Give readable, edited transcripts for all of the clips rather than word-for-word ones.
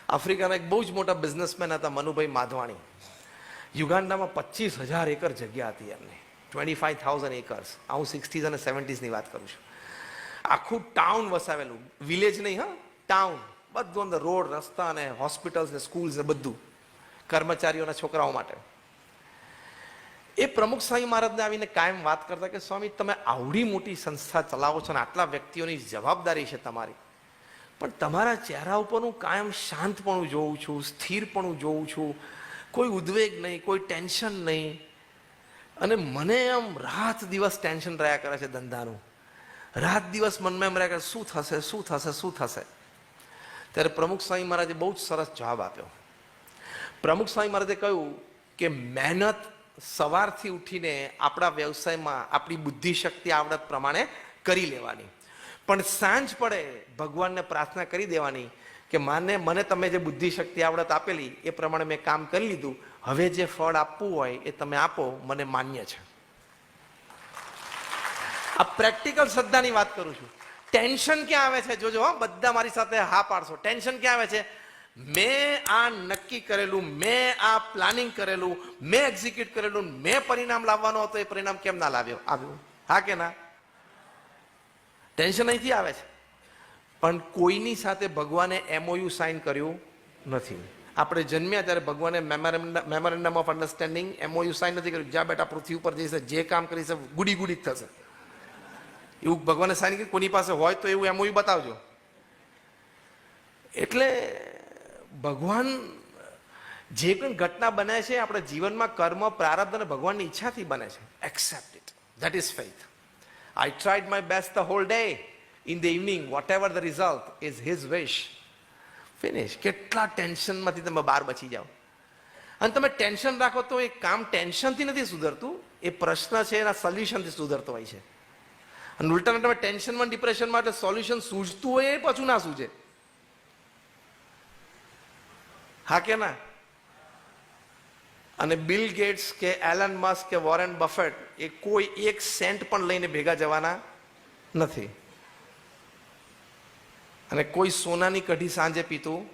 આફ્રિકાના એક બહુ જ મોટા બિઝનેસમેન હતા મનુભાઈ માધવાણી. યુગાન્ડામાં 25,000 એકર જગ્યા હતી એમની, 25,000 એકર્સ. હું 60s અને 70sની વાત કરું છું. આખું ટાઉન વસાવેલું, વિલેજ નહીં, હા ટાઉન, બધું અંદર રોડ, રસ્તા ને હોસ્પિટલ્સ ને સ્કૂલ્સ ને બધું કર્મચારીઓના છોકરાઓ માટે. એ પ્રમુખ સ્વામી મહારાજને આવીને કાયમ વાત કરતા કે સ્વામી તમે આવડી મોટી સંસ્થા ચલાવો છો ને આટલા વ્યક્તિઓની જવાબદારી છે તમારી, પણ તમારા ચહેરા ઉપરનું કાયમ શાંતપણું જોઉં છું, સ્થિરપણું જોઉં છું, કોઈ ઉદ્વેગ નહીં, કોઈ ટેન્શન નહીં, અને મને આમ રાત દિવસ ટેન્શન રહ્યા કરે છે ધંધાનું, રાત દિવસ મનમાં એમ રહ્યા કરે શું થશે શું થશે શું થશે. ત્યારે પ્રમુખ સ્વામી મહારાજે બહુ જ સરસ જવાબ આપ્યો. પ્રમુખ સ્વામી મહારાજે કહ્યું કે મહેનત સવારથી ઉઠીને આપણા વ્યવસાયમાં આપણી બુદ્ધિ શક્તિ આવડત પ્રમાણે કરી લેવાની, પણ સાંજ પડે ભગવાનને પ્રાર્થના કરી દેવાની કે મને તમે જે બુદ્ધિ શક્તિ આવડત આપેલી એ પ્રમાણે મેં કામ કરી લીધું, હવે જે ફળ આપવું હોય એ તમે આપો, મને માન્ય છે. આ પ્રેક્ટિકલ શ્રદ્ધાની વાત કરું છું. ટેન્શન ક્યાં આવે છે જોજો, બધા મારી સાથે હા પાડશો. ટેન્શન ક્યાં આવે છે? મેં આ નક્કી કરેલું, મેં આ પ્લાનિંગ કરેલું, મેં એક્ઝિક્યુટ કરેલું, મેં પરિણામ લાવવાનો હતો, એ પરિણામ કેમ ના આવ્યું? હા કે ના? ટેન્શન અહીંથી આવે છે. પણ કોઈની સાથે ભગવાને MOU સાઇન કર્યું નથી. આપણે જન્મ્યા ત્યારે ભગવાને memorandum of understanding MOU sign નથી કર્યું. જ્યાં બેટા પૃથ્વી ઉપર જઈશે, જે કામ કરીશે ગુડી ગુડી જ થશે, એવું ભગવાને સાઇન કર્યું. કોની પાસે હોય તો એવું MOU બતાવજો. એટલે ભગવાન જે પણ ઘટના બને છે આપણે જીવનમાં કર્મ, પ્રારબ્ધ અને ભગવાનની ઈચ્છાથી બને છે. Accept it, that is faith. I tried my best the whole day. In the evening, whatever the result is his wish. Finish. કેટલા ટેન્શનમાંથી તમે બહાર બચી જાઓ. અને તમે ટેન્શન રાખો તો એ કામ ટેન્શનથી નથી સુધરતું, એ પ્રશ્ન છે એના સોલ્યુશનથી સુધરતો હોય છે. અને ઉલટાને તમે ટેન્શનમાં, ડિપ્રેશનમાં એટલે સોલ્યુશન સૂઝતું હોય એ પાછું ના સૂઝે. હા કે ના? અને બિલ ગેટ્સ કે એલન મસ્ક કે વોરેન બફેટ એ કોઈ એક સેન્ટ પણ લઈને ભેગા જવાના નથી, અને કોઈ સોનાની કઢી સાંજે પીતું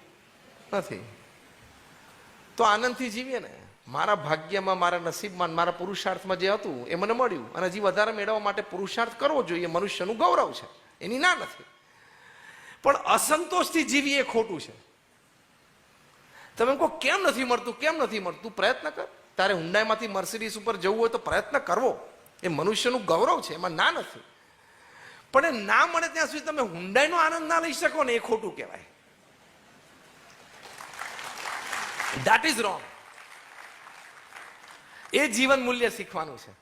નથી. તો આનંદથી જીવીએ ને. મારા ભાગ્યમાં, મારા નસીબમાં, મારા પુરુષાર્થમાં જે હતું એ મને મળ્યું, અને હજી વધારે મેળવવા માટે પુરુષાર્થ કરવો જોઈએ, મનુષ્યનું ગૌરવ છે, એની ના નથી. પણ અસંતોષથી જીવી એ ખોટું છે. તમે કહો કેમ નથી મળતું, કેમ નથી મળતું? પ્રયત્ન કર. તારે હુંડાઈમાંથી મર્સિડીઝ ઉપર જવું હોય તો પ્રયત્ન કરવો, એ મનુષ્યનું ગૌરવ છે, એમાં ના નથી. પણ એ ના મળે ત્યાં સુધી તમે હુંડાઈનો આનંદ ના લઈ શકો ને, એ ખોટું કહેવાય. That is wrong. એ જીવન મૂલ્ય શીખવાનું છે.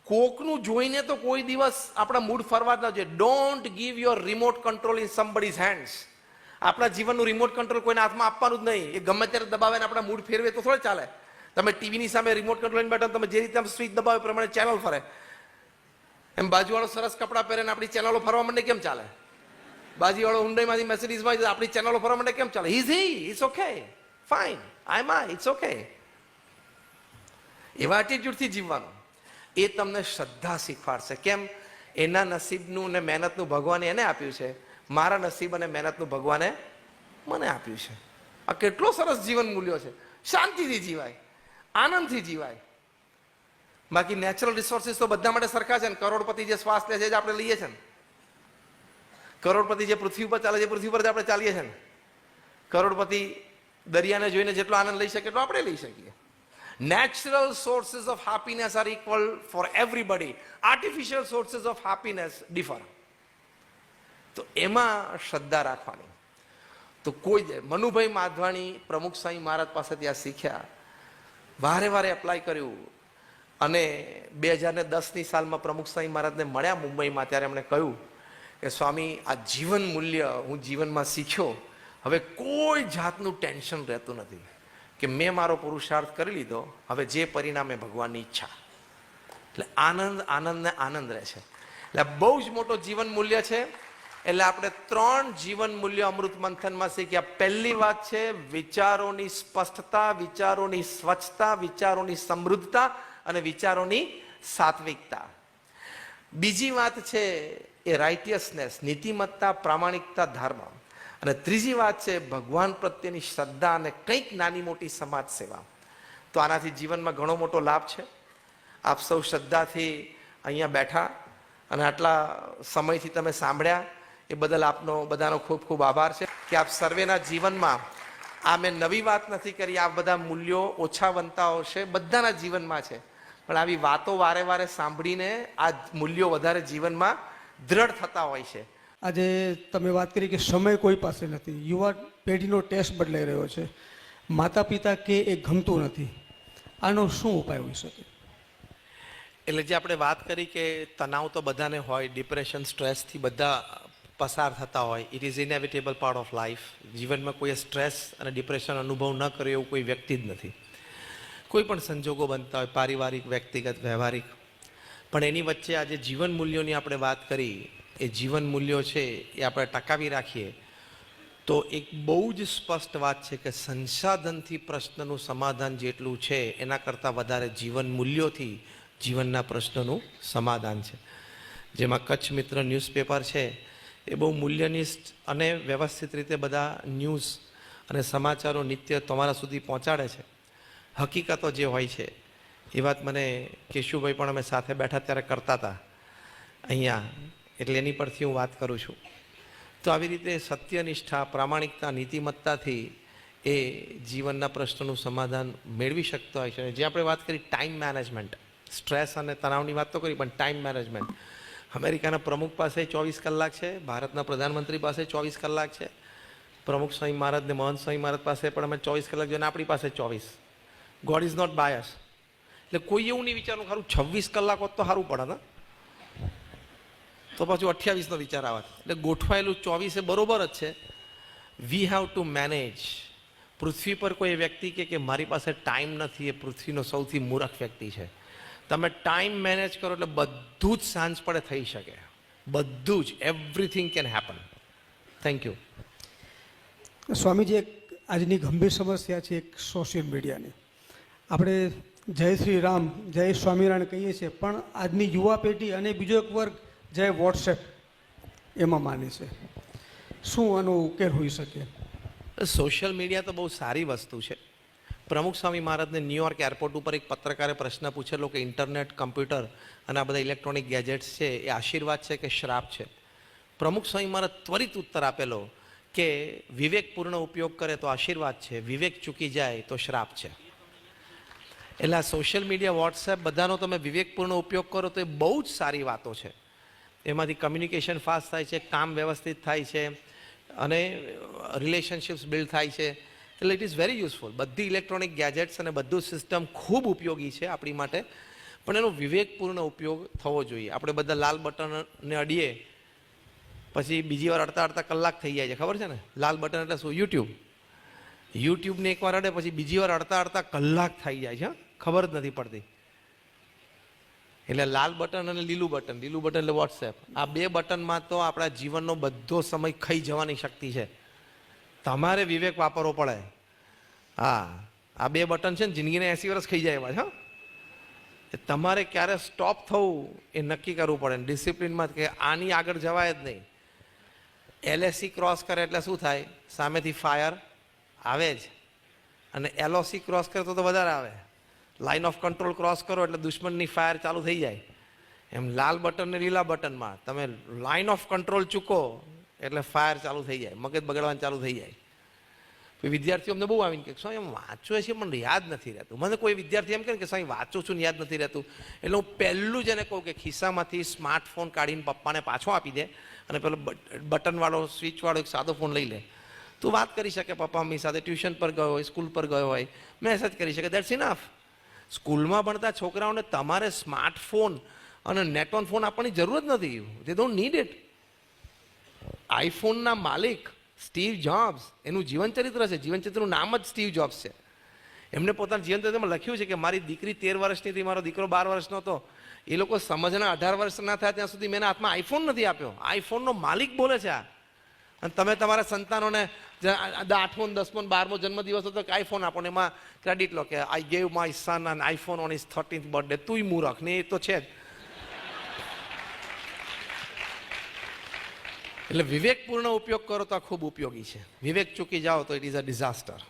કોકનું જોઈને તો કોઈ દિવસ આપણા મૂડ ફરવા જ ના જોઈએ. Don't give your remote control in somebody's hands. આપણા જીવનનું રિમોટ કંટ્રોલ કોઈના હાથમાં આપવાનું જ નહીં. એ ગમે ત્યારે દબાવે ને આપણા મૂડ ફેરવે તો થોડે ચાલે. તમે ટીવીની સામે રિમોટ કંટ્રોલ બેઠા, તમે જે રીતે સ્વિચ દબાવે પ્રમાણે ચેનલ ફરે. એમ બાજુવાળો સરસ કપડાં પહેરે ને આપણી ચેનલો ફરવા માંડે કેમ ચાલે? બાજુવાળો ઊંડાઈમાંથી મેર્સિડીઝમાં આપણી ચેનલો ફરવા માંડે કેમ ચાલે? It's okay, fine, it's okay. એવા એટીટ્યુડથી જીવવાનું. એ તમને શ્રદ્ધા શીખવાડશે. કેમ? એના નસીબનું ને મહેનતનું ભગવાને એને આપ્યું છે, મારા નસીબ અને મહેનતનું ભગવાને મને આપ્યું છે. આ કેટલો સરસ જીવન મૂલ્યો છે. શાંતિથી જીવાય, આનંદથી જીવાય. બાકી નેચરલ રિસોર્સિસ તો બધા માટે સરખા છે ને. કરોડપતિ જે શ્વાસ લે છે જે આપણે લઈએ છીએ ને, કરોડપતિ જે પૃથ્વી ઉપર ચાલે છે પૃથ્વી પર જ આપણે ચાલીએ છીએ ને. કરોડપતિ દરિયાને જોઈને જેટલો આનંદ લઈ શકે એટલો આપણે લઈ શકીએ. Natural sources of happiness are equal for everybody. Artificial sources of happiness differ. તો એમાં શ્રદ્ધા રાખવાની. તો કોઈ મનુભાઈ માધવાણી પ્રમુખ સ્વામી મહારાજ પાસેથી આ શીખ્યા, વારે વારે એપ્લાય કર્યું, અને 2010ની સાલમાં પ્રમુખ સ્વામી મહારાજને મળ્યા મુંબઈમાં. ત્યારે એમણે કહ્યું કે સ્વામી, આ જીવન મૂલ્ય હું જીવનમાં શીખ્યો, હવે કોઈ જાતનું ટેન્શન રહેતું નથી, કે મેં મારો પુરુષાર્થ કરી લીધો, હવે જે પરિણામે ભગવાનની ઈચ્છા. એટલે આનંદ, આનંદ ને આનંદ રહે છે. એટલે બહુ જ મોટો જીવન મૂલ્ય છે. એટલે આપણે 3 જીવન મૂલ્ય અમૃત મંથનમાં શીખ્યા. પહેલી વાત છે વિચારોની સ્પષ્ટતા, વિચારોની સ્વચ્છતા, વિચારોની સમૃદ્ધતા અને વિચારોની સાત્વિકતા. બીજી વાત છે એ રાઇટિયસનેસ, નીતિમત્તા, પ્રામાણિકતા, ધર્મ. અને ત્રીજી વાત છે ભગવાન પ્રત્યેની શ્રદ્ધા અને કંઈક નાની મોટી સમાજ સેવા. તો આનાથી જીવનમાં ઘણો મોટો લાભ છે. આપ સૌ શ્રદ્ધાથી અહીંયા બેઠા અને આટલા સમયથી તમે સાંભળ્યા એ બદલ આપનો બધાનો ખૂબ ખૂબ આભાર છે કે આપ સર્વેના જીવનમાં આ મેં નવી વાત નથી કરી. આ બધા મૂલ્યો ઓછા બનતા હશે, બધાના જીવનમાં છે, પણ આવી વાતો વારે વારે સાંભળીને આ મૂલ્યો વધારે જીવનમાં દ્રઢ થતા હોય છે. આજે તમે વાત કરી કે સમય કોઈ પાસે નથી, યુવા પેઢીનો ટેસ્ટ બદલાઈ રહ્યો છે, માતા પિતા કે એ ગમતું નથી, આનો શું ઉપાય હોઈ શકે? એટલે જે આપણે વાત કરી કે તણાવ તો બધાને હોય, ડિપ્રેશન સ્ટ્રેસથી બધા પસાર થતા હોય. It is inevitable part of life. જીવનમાં કોઈ સ્ટ્રેસ અને ડિપ્રેશન અનુભવ ન કરે એવું કોઈ વ્યક્તિ જ નથી. કોઈ પણ સંજોગો બનતા હોય, પારિવારિક, વ્યક્તિગત, વ્યવહારિક, પણ એની વચ્ચે આજે જીવન મૂલ્યોની આપણે વાત કરી. એ જીવન મૂલ્યો છે એ આપણે ટકાવી રાખીએ તો એક બહુ જ સ્પષ્ટ વાત છે કે સંસાધનથી પ્રશ્નનું સમાધાન જેટલું છે એના કરતાં વધારે જીવન મૂલ્યોથી જીવનના પ્રશ્નોનું સમાધાન છે. જેમાં કચ્છ મિત્ર ન્યૂઝપેપર છે એ બહુ મૂલ્યનિષ્ઠ અને વ્યવસ્થિત રીતે બધા ન્યૂઝ અને સમાચારો નિત્ય તમારા સુધી પહોંચાડે છે. હકીકતો જે હોય છે એ વાત મને કેશુભાઈ પણ અમે સાથે બેઠા ત્યારે કરતા હતા અહીંયા, એટલે એની પરથી હું વાત કરું છું. તો આવી રીતે સત્યનિષ્ઠા, પ્રામાણિકતા, નીતિમત્તાથી એ જીવનના પ્રશ્નોનું સમાધાન મેળવી શકતો હોય છે. જે આપણે વાત કરી ટાઈમ મેનેજમેન્ટ, સ્ટ્રેસ અને તણાવની વાત તો કરી, પણ ટાઈમ મેનેજમેન્ટ. અમેરિકાના પ્રમુખ પાસે 24 કલાક છે, ભારતના પ્રધાનમંત્રી પાસે 24 કલાક છે, પ્રમુખ સ્વામી મહારાજ ને મહંત સ્વામી મહારાજ પાસે પણ અમે 24 કલાક જોઈએ, આપણી પાસે 24. God is not bias. એટલે કોઈ એવું નહીં વિચારવું ખરું 26 કલાક હોત તો સારું પડે ને, તો પાછું 28નો વિચાર આવે. એટલે ગોઠવાયેલું 24 એ બરોબર જ છે. We have to manage. પૃથ્વી પર કોઈ વ્યક્તિ કે મારી પાસે ટાઈમ નથી, એ પૃથ્વીનો સૌથી મૂર્ખ વ્યક્તિ છે. તમે ટાઈમ મેનેજ કરો એટલે બધું જ સાંજ પડે થઈ શકે, બધું જ, everything can happen. Thank you. Swamiji, એક આજની ગંભીર સમસ્યા છે એક સોશિયલ મીડિયાની. આપણે જય શ્રી રામ, જય સ્વામિનારાયણ કહીએ છીએ, પણ આજની યુવા પેઢી અને બીજો એક વર્ગ જય વોટ્સએપ એમાં માને છે. શું આનો ઉકેલ હોઈ શકે? સોશિયલ મીડિયા તો બહુ સારી વસ્તુ છે. પ્રમુખ સ્વામી મહારાજને ન્યુયોર્ક એરપોર્ટ ઉપર એક પત્રકારે પ્રશ્ન પૂછેલો કે ઇન્ટરનેટ, કમ્પ્યુટર અને આ બધા ઇલેક્ટ્રોનિક ગેજેટ્સ છે એ આશીર્વાદ છે કે શ્રાપ છે? પ્રમુખ સ્વામી મહારાજ ત્વરિત ઉત્તર આપેલો કે વિવેકપૂર્ણ ઉપયોગ કરે તો આશીર્વાદ છે, વિવેક ચૂકી જાય તો શ્રાપ છે. એટલે આ સોશિયલ મીડિયા, વોટ્સએપ બધાનો તમે વિવેકપૂર્ણ ઉપયોગ કરો તો એ બહુ જ સારી વાતો છે. એમાંથી કમ્યુનિકેશન ફાસ્ટ થાય છે, કામ વ્યવસ્થિત થાય છે અને રિલેશનશિપ્સ બિલ્ડ થાય છે. એટલે ઇટ ઇઝ વેરી યુઝફુલ. બધી ઇલેક્ટ્રોનિક ગેજેટ્સ અને બધું સિસ્ટમ ખૂબ ઉપયોગી છે આપણી માટે, પણ એનો વિવેકપૂર્ણ ઉપયોગ થવો જોઈએ. આપણે બધા લાલ બટનને અડીએ પછી બીજી વાર અડતા કલાક થઈ જાય છે, ખબર છે ને? લાલ બટન એટલે શું? યુટ્યુબને એકવાર અડે પછી બીજી વાર અડતા કલાક થઈ જાય છે, ખબર જ નથી પડતી. એટલે લાલ બટન અને લીલું બટન એટલે વોટ્સએપ, આ બે બટનમાં તો આપણા જીવનનો બધો સમય ખાઈ જવાની શક્તિ છે. તમારે વિવેક વાપરવો પડે. હા, આ બે બટન છે ને જિંદગીને 80 વર્ષ ખાઈ જાય એવા છે. તમારે ક્યારે સ્ટોપ થવું એ નક્કી કરવું પડે ડિસિપ્લિનમાં, કે આની આગળ જવાય જ નહીં. LSC ક્રોસ કરે એટલે શું થાય? સામેથી ફાયર આવે જ, અને LOC ક્રોસ કરે તો વધારે આવે. લાઇન ઓફ કંટ્રોલ ક્રોસ કરો એટલે દુશ્મનની ફાયર ચાલુ થઈ જાય. એમ લાલ બટન ને લીલા બટનમાં તમે લાઇન ઓફ કંટ્રોલ ચૂકો એટલે ફાયર ચાલુ થઈ જાય, મગજ બગડવાનું ચાલુ થઈ જાય. વિદ્યાર્થીઓ અમને બહુ આવીને કે સ્વામી એમ વાંચું છે પણ યાદ નથી રહેતું. મને કોઈ વિદ્યાર્થી એમ કહે કે સ્વામી વાંચું છું ને યાદ નથી રહેતું, એટલે હું પહેલું જ એને કહું કે ખિસ્સામાંથી સ્માર્ટફોન કાઢીને પપ્પાને પાછો આપી દે અને પેલો બટનવાળો, સ્વિચવાળો એક સાદો ફોન લઈ લે. તું વાત કરી શકે પપ્પા મમ્મી સાથે, ટ્યુશન પર ગયો હોય, સ્કૂલ પર ગયો હોય, મેસેજ કરી શકે, દેટ્સ ઇનફ. સ્કૂલમાં ભણતા છોકરાઓને તમારે સ્માર્ટફોન અને નેટ ઓન ફોન આપવાની જરૂર જ નથી. They don't need it. આઈફોનના માલિક સ્ટીવ જોબ્સ, એનું જીવનચરિત્ર છે, જીવનચરિત્રનું નામ જ સ્ટીવ જોબ્સ છે. એમને પોતાના જીવનચરિત્રમાં લખ્યું છે કે મારી દીકરી 13 વર્ષની હતી, મારો દીકરો 12 વર્ષનો હતો. એ લોકો સમજના 18 વર્ષ ના થયા ત્યાં સુધી મેં હાથમાં આઈફોન નથી આપ્યો. આઈફોનનો માલિક બોલે છે આ. અને તમે તમારા સંતાનોને 8મો, 10મો, 12મો જન્મદિવસ હતો કે આઈફોન આપો ને એમાં ક્રેડિટ લો કે I gave my son an iPhone on his 13th birthday. તુંય મૂરખ ને, એ તો છે જ. એટલે વિવેકપૂર્ણ ઉપયોગ કરો તો આ ખૂબ ઉપયોગી છે. વિવેક ચૂકી જાઓ તો ઇટ ઇઝ અ ડિઝાસ્ટર.